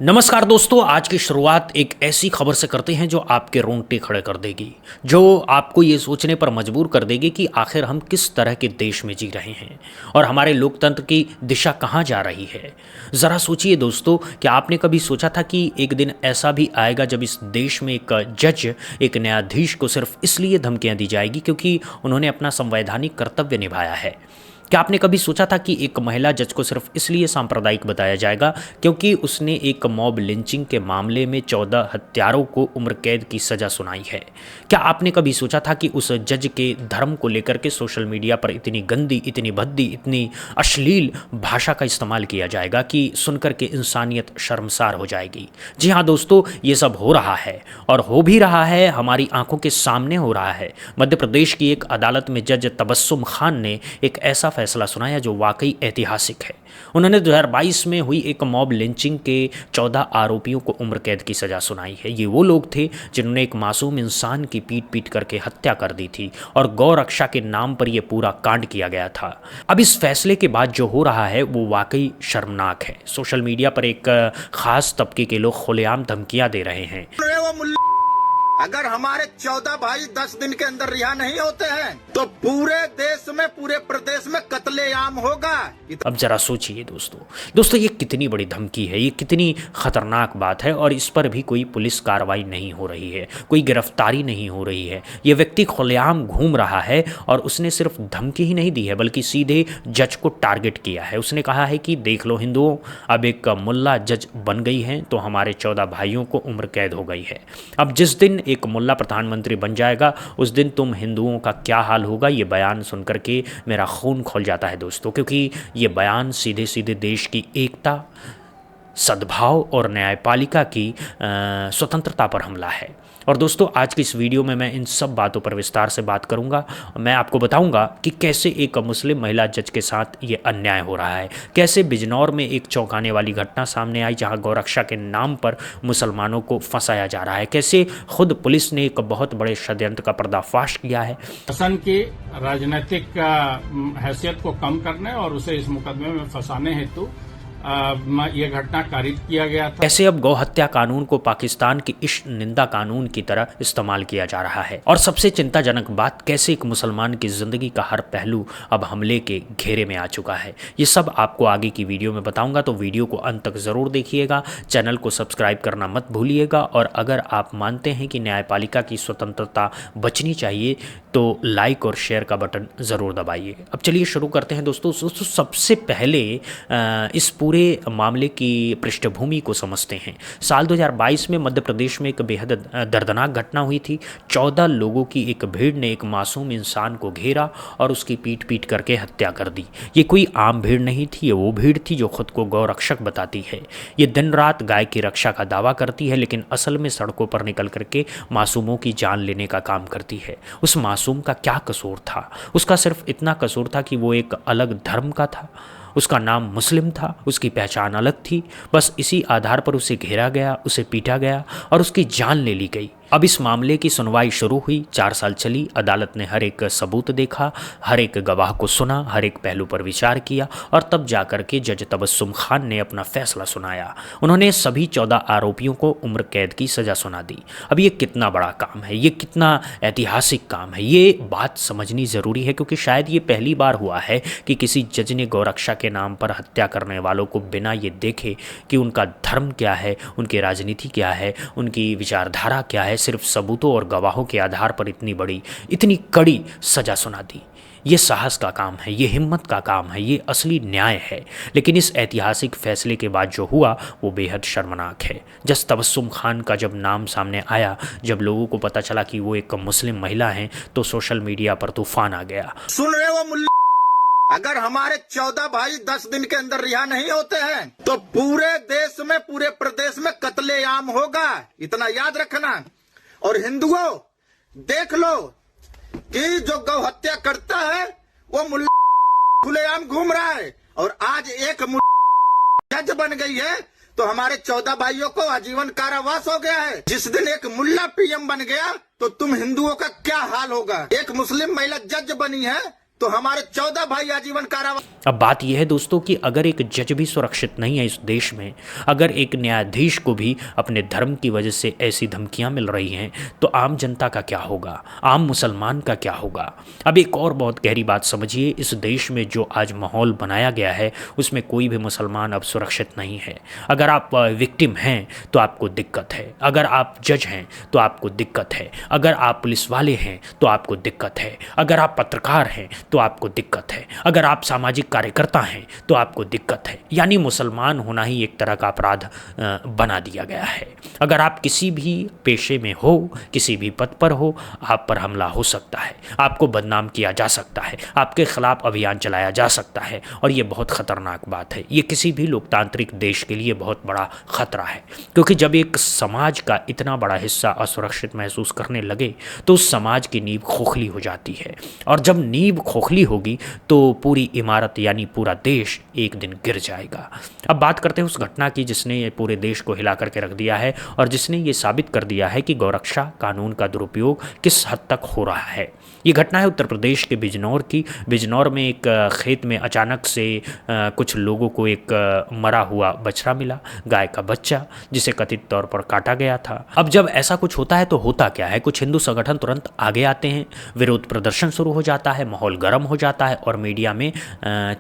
नमस्कार दोस्तों, आज की शुरुआत एक ऐसी खबर से करते हैं जो आपके रोंगटे खड़े कर देगी, जो आपको ये सोचने पर मजबूर कर देगी कि आखिर हम किस तरह के देश में जी रहे हैं और हमारे लोकतंत्र की दिशा कहाँ जा रही है। ज़रा सोचिए दोस्तों, क्या आपने कभी सोचा था कि एक दिन ऐसा भी आएगा जब इस देश में एक जज, एक न्यायाधीश को सिर्फ इसलिए धमकियाँ दी जाएगी क्योंकि उन्होंने अपना संवैधानिक कर्तव्य निभाया है। क्या आपने कभी सोचा था कि एक महिला जज को सिर्फ इसलिए सांप्रदायिक बताया जाएगा क्योंकि उसने एक मॉब लिंचिंग के मामले में 14 हत्यारों को उम्र कैद की सज़ा सुनाई है। क्या आपने कभी सोचा था कि उस जज के धर्म को लेकर के सोशल मीडिया पर इतनी गंदी, इतनी भद्दी, इतनी अश्लील भाषा का इस्तेमाल किया जाएगा कि सुनकर के इंसानियत शर्मसार हो जाएगी। जी हाँ दोस्तों, ये सब हो रहा है और हो भी रहा है, हमारी आंखों के सामने हो रहा है। मध्य प्रदेश की एक अदालत में जज तबस्सुम खान ने एक ऐसा फैसला सुनाया जो वाकई ऐतिहासिक है। उन्होंने 2022 में हुई एक मॉब लिंचिंग के 14 आरोपियों को उम्र कैद की सजा सुनाई है। ये वो लोग थे जिन्होंने एक मासूम इंसान की पीट पीट करके हत्या कर दी थी और गौ रक्षा के नाम पर यह पूरा कांड किया गया था। अब इस फैसले के बाद जो हो रहा है वो वाकई शर्मनाक है। सोशल मीडिया पर एक खास तबके के लोग खुलेआम धमकियां दे रहे हैं। अगर हमारे 14 भाई 10 दिन के अंदर रिहा नहीं होते हैं तो पूरे देश में, पूरे प्रदेश में कत्लेआम होगा। अब जरा सोचिए दोस्तों ये कितनी बड़ी धमकी है, ये कितनी खतरनाक बात है और इस पर भी कोई पुलिस कार्रवाई नहीं हो रही है, कोई गिरफ्तारी नहीं हो रही है। ये व्यक्ति खुलेआम घूम रहा है और उसने सिर्फ धमकी ही नहीं दी है बल्कि सीधे जज को टारगेट किया है। उसने कहा है कि देख लो हिंदुओं, अब एक मुल्ला जज बन गई है तो हमारे 14 भाइयों को उम्र कैद हो गई है। अब जिस दिन एक मुल्ला प्रधानमंत्री बन जाएगा उस दिन तुम हिंदुओं का क्या हाल होगा। ये बयान सुनकर के मेरा खून खौल जाता है दोस्तों, क्योंकि ये बयान सीधे सीधे देश की एकता, सद्भाव और न्यायपालिका की स्वतंत्रता पर हमला है। और दोस्तों आज की इस वीडियो में मैं इन सब बातों पर विस्तार से बात करूंगा। मैं आपको बताऊंगा कि कैसे एक मुस्लिम महिला जज के साथ ये अन्याय हो रहा है, कैसे बिजनौर में एक चौंकाने वाली घटना सामने आई जहां गौरक्षा के नाम पर मुसलमानों को फंसाया जा रहा है, कैसे खुद पुलिस ने एक बहुत बड़े षड्यंत्र का पर्दाफाश किया है। शासन की राजनीतिक हैसियत को कम करने और उसे इस मुकदमे में फंसाने हेतु यह घटना कारित किया गया था। कैसे अब गौ हत्या कानून को पाकिस्तान की इश्क निंदा कानून की तरह इस्तेमाल किया जा रहा है और सबसे चिंताजनक बात, कैसे एक मुसलमान की जिंदगी का हर पहलू अब हमले के घेरे में आ चुका है। ये सब आपको आगे की वीडियो में बताऊंगा, तो वीडियो को अंत तक जरूर देखिएगा। चैनल को सब्सक्राइब करना मत भूलिएगा और अगर आप मानते हैं कि न्यायपालिका की स्वतंत्रता बचनी चाहिए तो लाइक और शेयर का बटन ज़रूर दबाइए। अब चलिए शुरू करते हैं दोस्तों। सबसे पहले इस पूरे मामले की पृष्ठभूमि को समझते हैं। साल 2022 में मध्य प्रदेश में एक बेहद दर्दनाक घटना हुई थी। 14 लोगों की एक भीड़ ने एक मासूम इंसान को घेरा और उसकी पीट पीट करके हत्या कर दी। ये कोई आम भीड़ नहीं थी, ये वो भीड़ थी जो खुद को गौ रक्षक बताती है। ये दिन रात गाय की रक्षा का दावा करती है लेकिन असल में सड़कों पर निकल करके मासूमों की जान लेने का काम करती है। उस मासूम का क्या कसूर था? उसका सिर्फ इतना कसूर था कि वो एक अलग धर्म का था, उसका नाम मुस्लिम था, उसकी पहचान अलग थी। बस इसी आधार पर उसे घेरा गया, उसे पीटा गया और उसकी जान ले ली गई। अब इस मामले की सुनवाई शुरू हुई, 4 साल चली। अदालत ने हर एक सबूत देखा, हर एक गवाह को सुना, हर एक पहलू पर विचार किया और तब जाकर के जज तबस्सुम खान ने अपना फैसला सुनाया। उन्होंने सभी 14 आरोपियों को उम्र कैद की सज़ा सुना दी। अब ये कितना बड़ा काम है, ये कितना ऐतिहासिक काम है, ये बात समझनी ज़रूरी है क्योंकि शायद ये पहली बार हुआ है कि किसी जज ने गौरक्षा के नाम पर हत्या करने वालों को बिना ये देखे कि उनका धर्म क्या है, उनकी राजनीति क्या है, उनकी विचारधारा क्या है, सिर्फ सबूतों और गवाहों के आधार पर इतनी बड़ी, इतनी कड़ी सजा सुना दी। ये साहस का काम है, ये हिम्मत का काम है, ये असली न्याय है। लेकिन इस ऐतिहासिक फैसले के बाद जो हुआ वो बेहद शर्मनाक है। जज तबस्सुम खान का जब नाम सामने आया, जब लोगों को पता चला कि वो एक मुस्लिम महिला हैं, तो सोशल मीडिया पर तूफान आ गया। सुन रहे हो मुल्ला, अगर हमारे 14 भाई 10 दिन के अंदर रिहा नहीं होते हैं तो पूरे देश में, पूरे प्रदेश में कत्लेआम होगा। इतना याद रखना। और हिंदुओं देख लो कि जो गौ हत्या करता है वो मुल्ला खुलेआम घूम रहा है और आज एक जज बन गई है तो हमारे 14 भाइयों को आजीवन कारावास हो गया है। जिस दिन एक मुल्ला पीएम बन गया तो तुम हिंदुओं का क्या हाल होगा। एक मुस्लिम महिला जज बनी है तो हमारे 14 भाई आजीवन कारावास। अब बात यह है दोस्तों कि अगर एक जज भी सुरक्षित नहीं है इस देश में, अगर एक न्यायाधीश को भी अपने धर्म की वजह से ऐसी धमकियां मिल रही हैं, तो आम जनता का क्या होगा, आम मुसलमान का क्या होगा। अब एक और बहुत गहरी बात समझिए, इस देश में जो आज माहौल बनाया गया है उसमें कोई भी मुसलमान अब सुरक्षित नहीं है। अगर आप विक्टिम हैं तो आपको दिक्कत है, अगर आप जज हैं तो आपको दिक्कत है, अगर आप पुलिस वाले हैं तो आपको दिक्कत है, अगर आप पत्रकार हैं तो आपको दिक्कत है, अगर आप सामाजिक कार्यकर्ता हैं तो आपको दिक्कत है। यानी मुसलमान होना ही एक तरह का अपराध बना दिया गया है। अगर आप किसी भी पेशे में हो, किसी भी पद पर हो, आप पर हमला हो सकता है, आपको बदनाम किया जा सकता है, आपके खिलाफ अभियान चलाया जा सकता है, और ये बहुत खतरनाक बात है। ये किसी भी लोकतांत्रिक देश के लिए बहुत बड़ा खतरा है, क्योंकि जब एक समाज का इतना बड़ा हिस्सा असुरक्षित महसूस करने लगे तो उस समाज की नींव खोखली हो जाती है, और जब नींव खोखली होगी तो पूरी इमारत यानी पूरा देश एक दिन गिर जाएगा। अब बात करते हैं उस घटना की जिसने ये पूरे देश को हिला करके रख दिया है और जिसने ये साबित कर दिया है कि गौरक्षा कानून का दुरुपयोग किस हद तक हो रहा है। ये घटना है उत्तर प्रदेश के बिजनौर की। बिजनौर में एक खेत में अचानक से कुछ लोगों को एक मरा हुआ बछड़ा मिला, गाय का बच्चा, जिसे कथित तौर पर काटा गया था। अब जब ऐसा कुछ होता है तो होता क्या है, कुछ हिंदू संगठन तुरंत आगे आते हैं, विरोध प्रदर्शन शुरू हो जाता है, माहौल गर्म हो जाता है और मीडिया में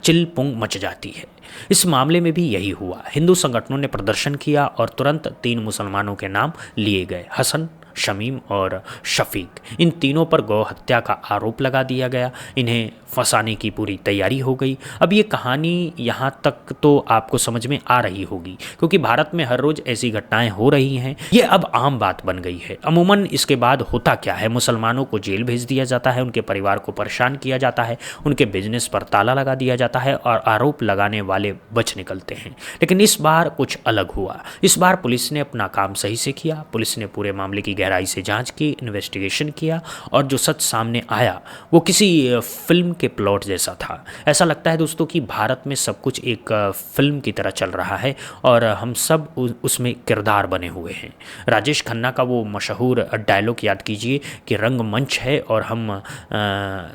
चिल-पुंग मच जाती है। इस मामले में भी यही हुआ। हिंदू संगठनों ने प्रदर्शन किया और तुरंत 3 मुसलमानों के नाम लिए गए, हसन, शमीम और शफीक। इन तीनों पर गौ हत्या का आरोप लगा दिया गया। इन्हें फंसाने की पूरी तैयारी हो गई। अब ये कहानी यहाँ तक तो आपको समझ में आ रही होगी, क्योंकि भारत में हर रोज़ ऐसी घटनाएं हो रही हैं। ये अब आम बात बन गई है। अमूमन इसके बाद होता क्या है, मुसलमानों को जेल भेज दिया जाता है, उनके परिवार को परेशान किया जाता है, उनके बिजनेस पर ताला लगा दिया जाता है और आरोप लगाने वाले बच निकलते हैं। लेकिन इस बार कुछ अलग हुआ। इस बार पुलिस ने अपना काम सही से किया। पुलिस ने पूरे मामले की गहराई से जांच की, इन्वेस्टिगेशन किया, और जो सच सामने आया वो किसी फिल्म के प्लॉट जैसा था। ऐसा लगता है दोस्तों कि भारत में सब कुछ एक फिल्म की तरह चल रहा है और हम सब उसमें किरदार बने हुए हैं। राजेश खन्ना का वो मशहूर डायलॉग याद कीजिए कि रंगमंच है और हम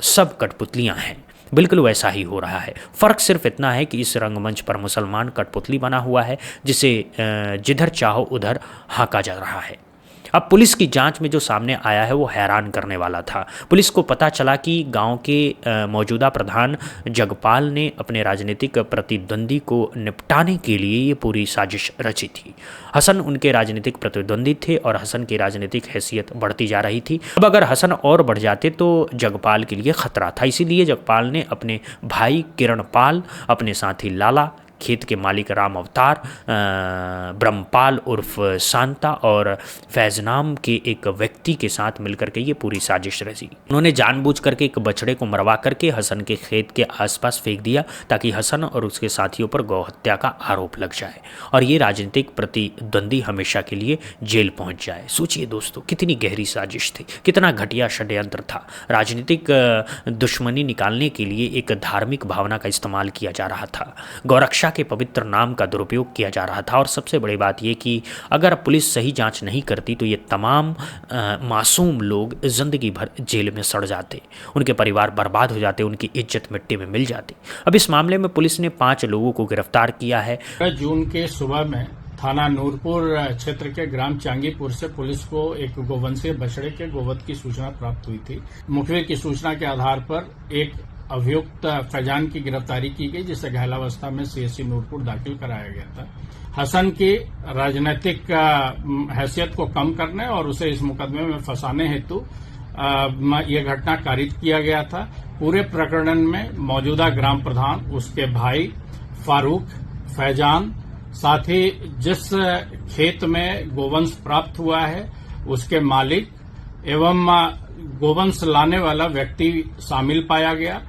सब कठपुतलियाँ हैं। बिल्कुल वैसा ही हो रहा है। फ़र्क सिर्फ इतना है कि इस रंगमंच पर मुसलमान कठपुतली बना हुआ है जिसे जिधर चाहो उधर हाँका जा रहा है। अब पुलिस की जांच में जो सामने आया है वो हैरान करने वाला था। पुलिस को पता चला कि गांव के मौजूदा प्रधान जगपाल ने अपने राजनीतिक प्रतिद्वंदी को निपटाने के लिए ये पूरी साजिश रची थी। हसन उनके राजनीतिक प्रतिद्वंदी थे और हसन की राजनीतिक हैसियत बढ़ती जा रही थी। अब अगर हसन और बढ़ जाते तो जगपाल के लिए खतरा था। इसीलिए जगपाल ने अपने भाई किरणपाल, अपने साथी लाला, खेत के मालिक राम अवतार, ब्रह्मपाल उर्फ शांता और फैज नाम के एक व्यक्ति के साथ मिलकर के ये पूरी साजिश रची। उन्होंने जानबूझ करके एक बछड़े को मरवा करके हसन के खेत के आसपास फेंक दिया ताकि हसन और उसके साथियों पर गौ हत्या का आरोप लग जाए और ये राजनीतिक प्रतिद्वंदी हमेशा के लिए जेल पहुंच जाए। सोचिए दोस्तों, कितनी गहरी साजिश थी, कितना घटिया षड्यंत्र था। राजनीतिक दुश्मनी निकालने के लिए एक धार्मिक भावना का इस्तेमाल किया जा रहा था। गौरक्षा के पवित्र नाम का दुरुपयोग किया जा रहा था। और सबसे बड़ी बात यह कि अगर पुलिस सही जांच नहीं करती तो ये तमाम मासूम लोग जिंदगी भर जेल में सड़ जाते, उनके परिवार बर्बाद हो जाते, उनकी इज्जत मिट्टी में मिल जाती। अब इस मामले में पुलिस ने 5 लोगों को गिरफ्तार किया है। जून के सुबह में थाना नूरपुर क्षेत्र के ग्राम चांगीपुर से पुलिस को एक गोवंशीय बछड़े के गोवध की सूचना प्राप्त हुई थी। मुखबिर की सूचना के आधार पर एक अभियुक्त फैजान की गिरफ्तारी की गई, जिसे घायलावस्था में सीएससी नूरपुर दाखिल कराया गया था। हसन की राजनीतिक हैसियत को कम करने और उसे इस मुकदमे में फंसाने हेतु यह घटना कारित किया गया था। पूरे प्रकरण में मौजूदा ग्राम प्रधान, उसके भाई फारूक, फैजान, साथ ही जिस खेत में गोवंश प्राप्त हुआ है उसके मालिक एवं गोवंश लाने वाला व्यक्ति शामिल पाया गया।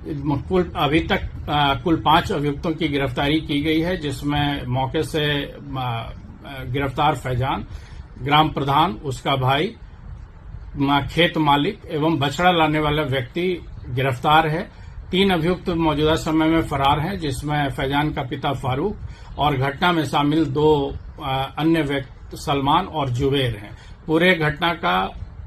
अभी तक कुल 5 अभियुक्तों की गिरफ्तारी की गई है, जिसमें मौके से गिरफ्तार फैजान, ग्राम प्रधान, उसका भाई, खेत मालिक एवं बछड़ा लाने वाला व्यक्ति गिरफ्तार है। 3 अभियुक्त मौजूदा समय में फरार हैं, जिसमें फैजान का पिता फारूक और घटना में शामिल 2 अन्य व्यक्ति सलमान और जुबेर हैं। पूरे घटना का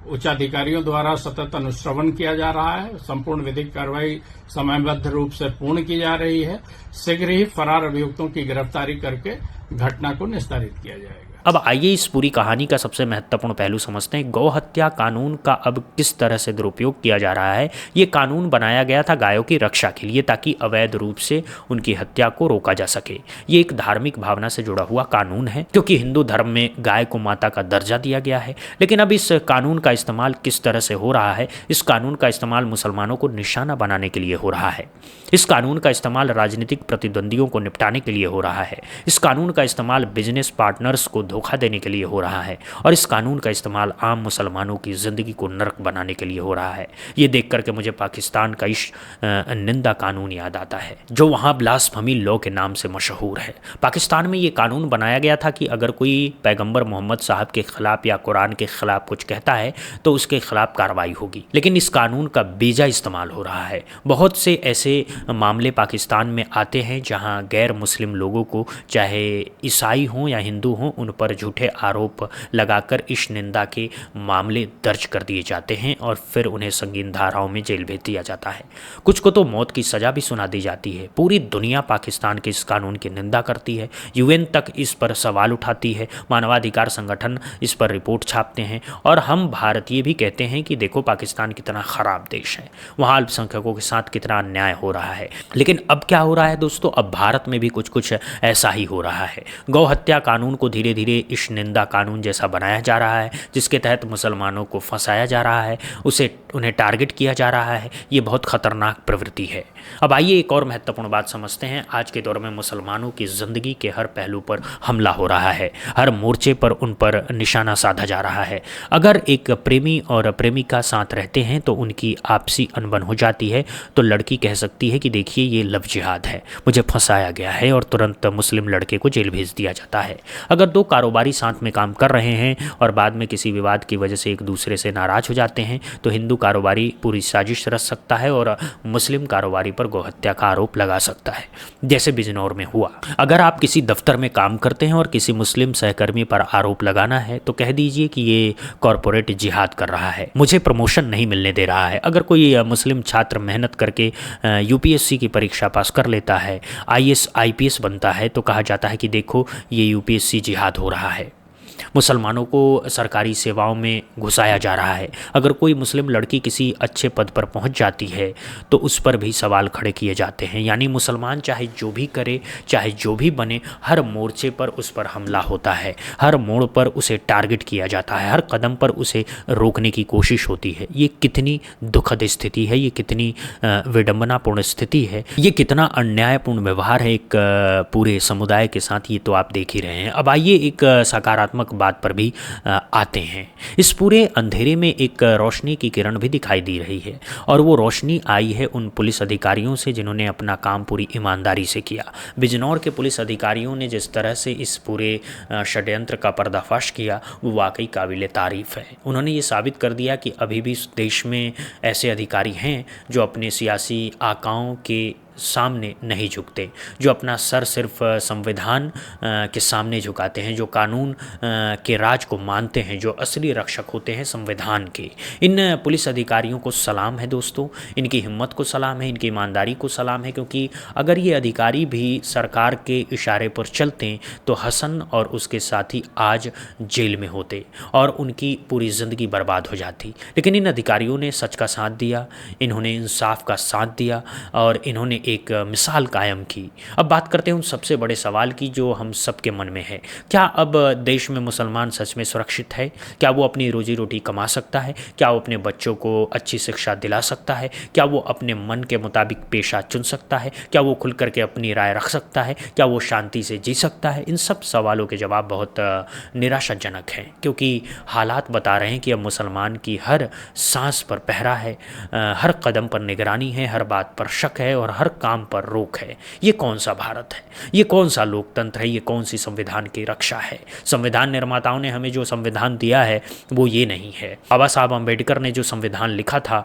उच्चाधिकारियों द्वारा सतत अनुश्रवण किया जा रहा है। संपूर्ण विधिक कार्रवाई समयबद्ध रूप से पूर्ण की जा रही है। शीघ्र ही फरार अभियुक्तों की गिरफ्तारी करके घटना को निस्तारित किया जाएगा। अब आइए इस पूरी कहानी का सबसे महत्वपूर्ण पहलू समझते हैं। गौ हत्या कानून का अब किस तरह से दुरुपयोग किया जा रहा है। ये कानून बनाया गया था गायों की रक्षा के लिए, ताकि अवैध रूप से उनकी हत्या को रोका जा सके। ये एक धार्मिक भावना से जुड़ा हुआ कानून है, क्योंकि हिंदू धर्म में गाय को माता का दर्जा दिया गया है। लेकिन अब इस कानून का इस्तेमाल किस तरह से हो रहा है। इस कानून का इस्तेमाल मुसलमानों को निशाना बनाने के लिए हो रहा है। इस कानून का इस्तेमाल राजनीतिक प्रतिद्वंदियों को निपटाने के लिए हो रहा है। इस कानून का इस्तेमाल बिजनेस पार्टनर्स को धोखा देने के लिए हो रहा है। और इस कानून का इस्तेमाल आम मुसलमानों की ज़िंदगी को नरक बनाने के लिए हो रहा है। ये देख करके मुझे पाकिस्तान का इस निंदा कानून याद आता है, जो वहाँ ब्लास्फेमी लॉ के नाम से मशहूर है। पाकिस्तान में ये कानून बनाया गया था कि अगर कोई पैगंबर मोहम्मद साहब के खिलाफ या कुरान के खिलाफ कुछ कहता है तो उसके खिलाफ कार्रवाई होगी। लेकिन इस कानून का बेजा इस्तेमाल हो रहा है। बहुत से ऐसे मामले पाकिस्तान में आते हैं जहाँ गैर मुस्लिम लोगों को, चाहे ईसाई हों या हिंदू हों, उन पर झूठे आरोप लगाकर इस निंदा के मामले दर्ज कर दिए जाते हैं और फिर उन्हें संगीन धाराओं में जेल भेज दिया जाता है। कुछ को तो मौत की सज़ा भी सुना दी जाती है। पूरी दुनिया पाकिस्तान के इस कानून की निंदा करती है। यूएन तक इस पर सवाल उठाती है। मानवाधिकार संगठन इस पर रिपोर्ट छापते हैं। और हम भारतीय भी कहते हैं कि देखो पाकिस्तान कितना ख़राब देश है, वहाँ अल्पसंख्यकों के साथ कितना अन्याय हो रहा है। लेकिन अब क्या हो रहा है दोस्तों, अब भारत में भी कुछ कुछ ऐसा ही हो रहा है। गौ हत्या कानून को धीरे धीरे इस निंदा कानून जैसा बनाया जा रहा है, जिसके तहत मुसलमानों को फंसाया जा रहा है, उन्हें टारगेट किया जा रहा है। ये बहुत खतरनाक प्रवृत्ति है। अब आइए एक और महत्वपूर्ण बात समझते हैं। आज के दौर में मुसलमानों की ज़िंदगी के हर पहलू पर हमला हो रहा है, हर मोर्चे पर उन पर निशाना साधा जा रहा है। अगर एक प्रेमी और प्रेमिका साथ रहते हैं तो उनकी आपसी अनबन हो जाती है, तो लड़की कह सकती है कि देखिए ये लव जिहाद है, मुझे फंसाया गया है, और तुरंत मुस्लिम लड़के को जेल भेज दिया जाता है। अगर दो कारोबारी साथ में काम कर रहे हैं और बाद में किसी विवाद की वजह से एक दूसरे से नाराज हो जाते हैं, तो हिंदू कारोबारी पूरी साजिश रच सकता है और मुस्लिम कारोबारी पर गौहत्या का आरोप लगा सकता है, जैसे बिजनौर में हुआ। अगर आप किसी दफ्तर में काम करते हैं और किसी मुस्लिम सहकर्मी पर आरोप लगाना है, तो कह दीजिए कि ये कॉरपोरेट जिहाद कर रहा है, मुझे प्रमोशन नहीं मिलने दे रहा है। अगर कोई मुस्लिम छात्र मेहनत करके यूपीएससी की परीक्षा पास कर लेता है, आईएएस आईपीएस बनता है, तो कहा जाता है कि देखो ये यूपीएससी जिहाद हो रहा है, मुसलमानों को सरकारी सेवाओं में घुसाया जा रहा है। अगर कोई मुस्लिम लड़की किसी अच्छे पद पर पहुंच जाती है तो उस पर भी सवाल खड़े किए जाते हैं। यानी मुसलमान चाहे जो भी करे, चाहे जो भी बने, हर मोर्चे पर उस पर हमला होता है, हर मोड़ पर उसे टारगेट किया जाता है, हर कदम पर उसे रोकने की कोशिश होती है। ये कितनी दुखद स्थिति है, ये कितनी विडंबनापूर्ण स्थिति है, ये कितना अन्यायपूर्ण व्यवहार है एक पूरे समुदाय के साथ, ये तो आप देख ही रहे हैं। अब आइए एक सकारात्मक बात पर भी आते हैं। इस पूरे अंधेरे में एक रोशनी की किरण भी दिखाई दे रही है, और वो रोशनी आई है उन पुलिस अधिकारियों से जिन्होंने अपना काम पूरी ईमानदारी से किया। बिजनौर के पुलिस अधिकारियों ने जिस तरह से इस पूरे षड्यंत्र का पर्दाफाश किया, वो वाकई काबिल तारीफ़ है। उन्होंने ये साबित कर दिया कि अभी भी देश में ऐसे अधिकारी हैं जो अपने सियासी आकाओं के सामने नहीं झुकते, जो अपना सर सिर्फ संविधान के सामने झुकाते हैं, जो कानून के राज को मानते हैं, जो असली रक्षक होते हैं संविधान के। इन पुलिस अधिकारियों को सलाम है दोस्तों, इनकी हिम्मत को सलाम है, इनकी ईमानदारी को सलाम है, क्योंकि अगर ये अधिकारी भी सरकार के इशारे पर चलते तो हसन और उसके साथी आज जेल में होते और उनकी पूरी ज़िंदगी बर्बाद हो जाती। लेकिन इन अधिकारियों ने सच का साथ दिया, इन्होंने इंसाफ का साथ दिया और इन्होंने एक मिसाल कायम की। अब बात करते हैं उन सबसे बड़े सवाल की जो हम सबके मन में है। क्या अब देश में मुसलमान सच में सुरक्षित है? क्या वो अपनी रोजी रोटी कमा सकता है? क्या वो अपने बच्चों को अच्छी शिक्षा दिला सकता है? क्या वो अपने मन के मुताबिक पेशा चुन सकता है? क्या वो खुल करके अपनी राय रख सकता है? क्या वो शांति से जी सकता है? इन सब सवालों के जवाब बहुत निराशाजनक हैं, क्योंकि हालात बता रहे हैं कि अब मुसलमान की हर सांस पर पहरा है, हर कदम पर निगरानी है, हर बात पर शक है और हर काम पर रोक है। ये कौन सा भारत है? ये कौन सा लोकतंत्र है? ये कौन सी संविधान की रक्षा है? संविधान निर्माताओं ने हमें जो संविधान दिया है वो ये नहीं है। बाबा साहब अम्बेडकर ने जो संविधान लिखा था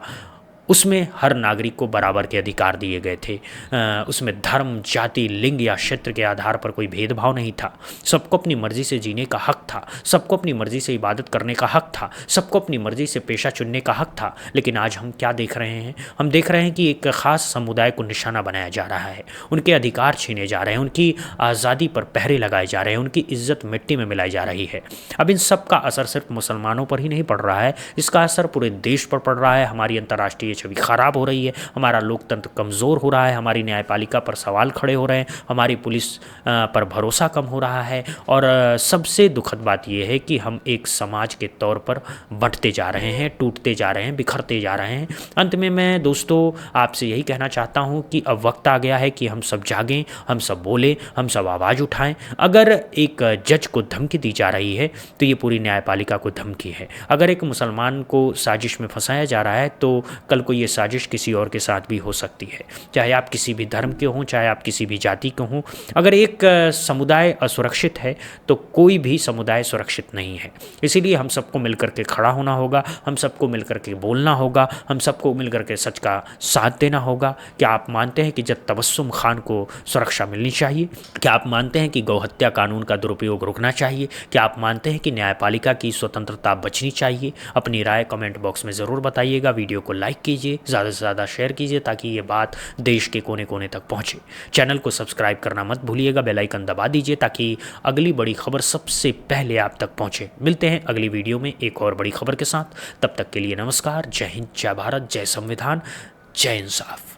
उसमें हर नागरिक को बराबर के अधिकार दिए गए थे। उसमें धर्म, जाति, लिंग या क्षेत्र के आधार पर कोई भेदभाव नहीं था। सबको अपनी मर्जी से जीने का हक था, सबको अपनी मर्जी से इबादत करने का हक था, सबको अपनी मर्जी से पेशा चुनने का हक था। लेकिन आज हम क्या देख रहे हैं? हम देख रहे हैं कि एक ख़ास समुदाय को निशाना बनाया जा रहा है, उनके अधिकार छीने जा रहे हैं, उनकी आज़ादी पर पहरे लगाए जा रहे हैं, उनकी इज्जत मिट्टी में मिलाई जा रही है। अब इन सब का असर सिर्फ मुसलमानों पर ही नहीं पड़ रहा है, इसका असर पूरे देश पर पड़ रहा है। हमारी अंतर्राष्ट्रीय छवि खराब हो रही है, हमारा लोकतंत्र कमज़ोर हो रहा है, हमारी न्यायपालिका पर सवाल खड़े हो रहे हैं, हमारी पुलिस पर भरोसा कम हो रहा है। और सबसे दुखद बात यह है कि हम एक समाज के तौर पर बंटते जा रहे हैं, टूटते जा रहे हैं, बिखरते जा रहे हैं। अंत में मैं दोस्तों आपसे यही कहना चाहता हूँ कि अब वक्त आ गया है कि हम सब जागें, हम सब बोलें, हम सब आवाज़ उठाएं। अगर एक जज को धमकी दी जा रही है तो ये पूरी न्यायपालिका को धमकी है। अगर एक मुसलमान को साजिश में फंसाया जा रहा है तो कल को ये साजिश किसी और के साथ भी हो सकती है, चाहे आप किसी भी धर्म के हों, चाहे आप किसी भी जाति के हों। अगर एक समुदाय असुरक्षित है तो कोई भी समुदाय सुरक्षित नहीं है। इसीलिए हम सबको मिलकर के खड़ा होना होगा, हम सबको मिलकर के बोलना होगा, हम सबको मिलकर के सच का साथ देना होगा। क्या आप मानते हैं कि जब तबस्सुम खान को सुरक्षा मिलनी चाहिए? क्या आप मानते हैं कि गौहत्या कानून का दुरुपयोग रुकना चाहिए? क्या आप मानते हैं कि न्यायपालिका की स्वतंत्रता बचनी चाहिए? अपनी राय कमेंट बॉक्स में ज़रूर बताइएगा। वीडियो को लाइक कीजिए, ज़्यादा से ज़्यादा शेयर कीजिए ताकि ये बात देश के कोने कोने तक पहुँचे। चैनल को सब्सक्राइब करना मत भूलिएगा, बेल आइकन दबा दीजिए ताकि अगली बड़ी खबर सबसे पहले आप तक पहुँचे। मिलते हैं अगली वीडियो में एक और बड़ी खबर के साथ। तब तक के लिए नमस्कार। जय हिंद, जय भारत, जय संविधान, जय इंसाफ।